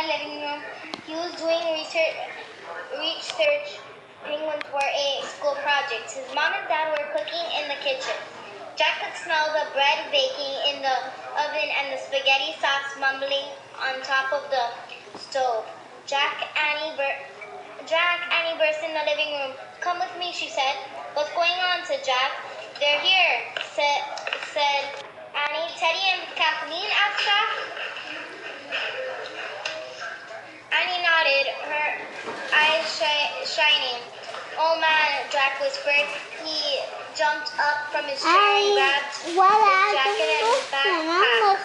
the living room. He was doing research penguins for a school project. His mom and dad were cooking in the kitchen. Jack could smell the bread baking in the oven and the spaghetti sauce mumbling on top of the stove. Annie burst in the living room. "Come with me," she said. "What's going on?" said Jack. "They're here," said Annie. "Teddy and Kathleen?" asked Jack. Annie nodded, her eyes shining. "Oh man," Jack whispered. He jumped up from his chair and grabbed his jacket and his backpack.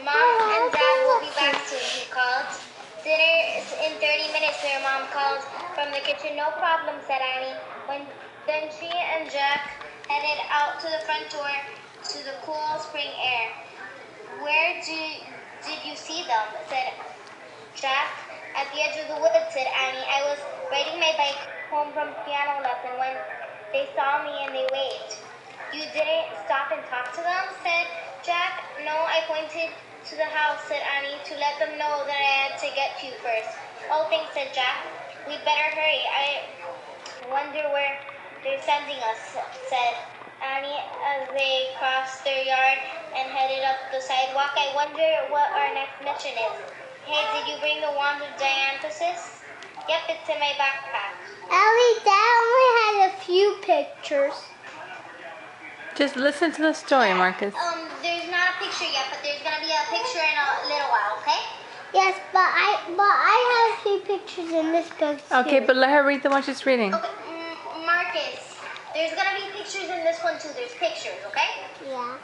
"Mom and Dad will be back soon," he called. "Dinner in 30 minutes," their mom called from the kitchen. "No problem," said Annie. Then she and Jack headed out to the front door to the cool spring air. "Where did you see them?" said Jack. "At the edge of the woods," said Annie. "I was riding my bike home from piano lesson when they saw me and they waved." "You didn't stop and talk to them?" said Jack. "No, I pointed to the house," said Annie, "to let them know that I had to get to you first." "Oh, thanks," said Jack. "We'd better hurry. I wonder where they're sending us," said Annie as they crossed their yard and headed up the sidewalk. "I wonder what our next mission is. Hey, did you bring the wand of dianthesis?" "Yep, it's in my backpack." Ellie, Dad only had a few pictures. Just listen to the story, Marcus. There's not a picture yet, but there's gonna be a picture in a little while, okay? Yes, but I have a few pictures in this book too. Okay, but let her read the one she's reading. Okay, Marcus, there's gonna be pictures in this one too. There's pictures, okay? Yeah.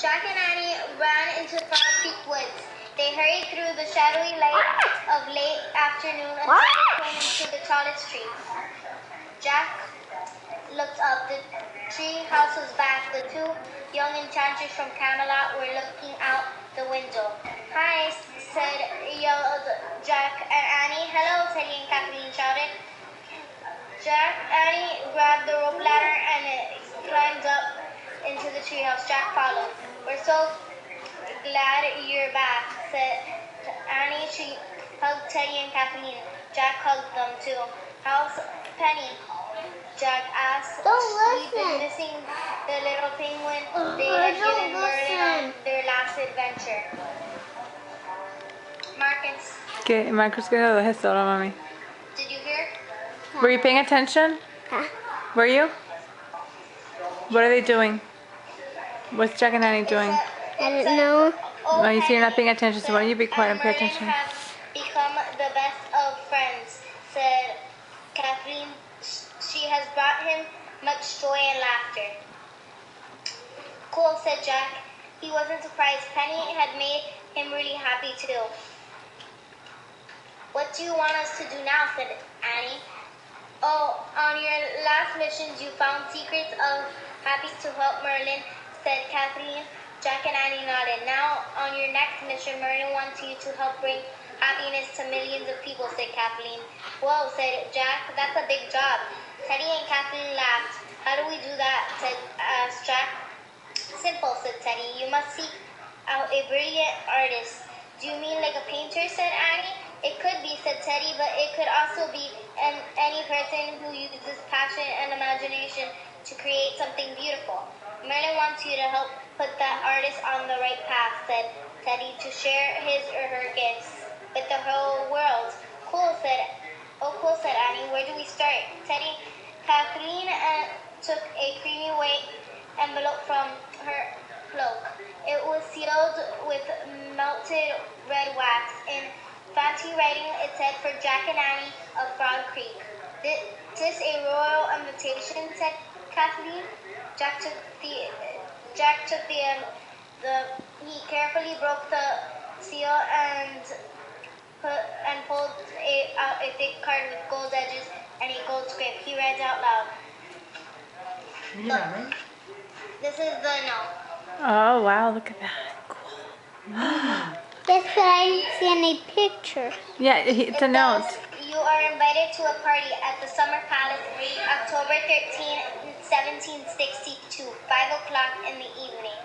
Jack and Annie ran into Frog Creek woods. They hurried through the shadowy light of late afternoon until they came into the tallest tree. Jack looked up. The tree house was back. The two young enchanters from Camelot were looking out the window. "Hi," yelled Jack and Annie. "Hello," Teddy and Kathleen shouted. Annie grabbed the rope ladder and climbed up into the treehouse. Jack followed. "We're so glad you're back," said Annie. She hugged Teddy and Kathleen. Jack hugged them too. "How's Penny?" Jack asked. "We've been missing the little penguin they had given Merlin on their last adventure." Marcus. Okay, Marcus, get out of the ahora, mami. Did you hear? Were you paying attention? Were you? What are they doing? What's Jack and Annie doing? I don't know. Oh, you see you're not paying attention, so why don't you be quiet and pay attention? Merlin have become the best of friends, said Kathleen. "She has brought him much joy and laughter." "Cool," said Jack. He wasn't surprised. Penny had made him really happy too. "What do you want us to do now?" said Annie. "Oh, on your last missions you found secrets of happy to help Merlin," said Kathleen. Jack and Annie nodded. "Now, on your next mission, Merlin wants you to help bring happiness to millions of people," said Kathleen. "Whoa," said Jack. "That's a big job." Teddy and Kathleen laughed. "How do we do that?" asked Jack. "Simple," said Teddy. "You must seek out a brilliant artist." "Do you mean like a painter?" said Annie. "It could be," said Teddy, "but it could also be any person who uses passion and imagination to create something beautiful. Merlin wants you to help put that artist on the right path," said Teddy, "to share his or her gifts with the whole world." "Cool," said Annie. "Where do we start?" Kathleen took a creamy white envelope from her cloak. It was sealed with melted red wax. In fancy writing, it said, "For Jack and Annie of Frog Creek." "This a royal invitation?" said Kathleen. He carefully broke the seal and pulled out a thick card with gold edges and a gold script. He read out loud. "Look, this is the note." Oh, wow, look at that. Cool. Yes, but I didn't see any pictures. Yeah, it's a note. "You are invited to a party at the Summer Palace, October 13, 1762, 5 o'clock in the evening.